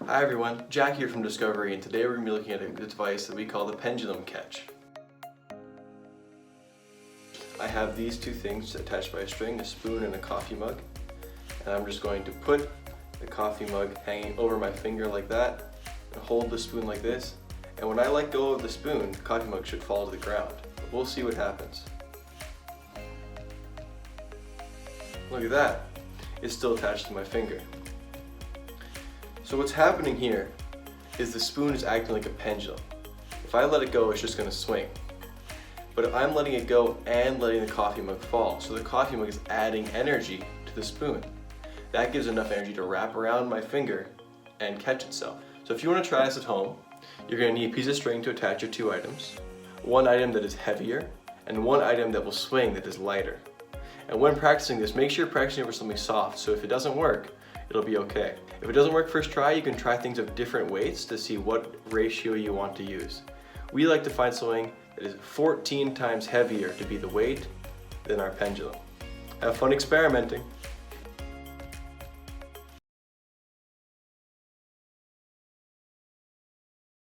Hi everyone, Jack here from DiscoverE, and today we're going to be looking at a device that we call the Pendulum Catch. I have these two things attached by a string, a spoon and a coffee mug, and I'm just going to put the coffee mug hanging over my finger like that and hold the spoon like this, and when I let go of the spoon, the coffee mug should fall to the ground. But we'll see what happens. Look at that, it's still attached to my finger. So what's happening here is the spoon is acting like a pendulum. If I let it go, it's just going to swing. But if I'm letting it go and letting the coffee mug fall, so the coffee mug is adding energy to the spoon. That gives enough energy to wrap around my finger and catch itself. So if you want to try this at home, you're going to need a piece of string to attach your two items, one item that is heavier, and one item that will swing that is lighter. And when practicing this, make sure you're practicing over something soft, so if it doesn't work, it'll be okay. If it doesn't work first try, you can try things of different weights to see what ratio you want to use. We like to find something that is 14 times heavier to be the weight than our pendulum. Have fun experimenting.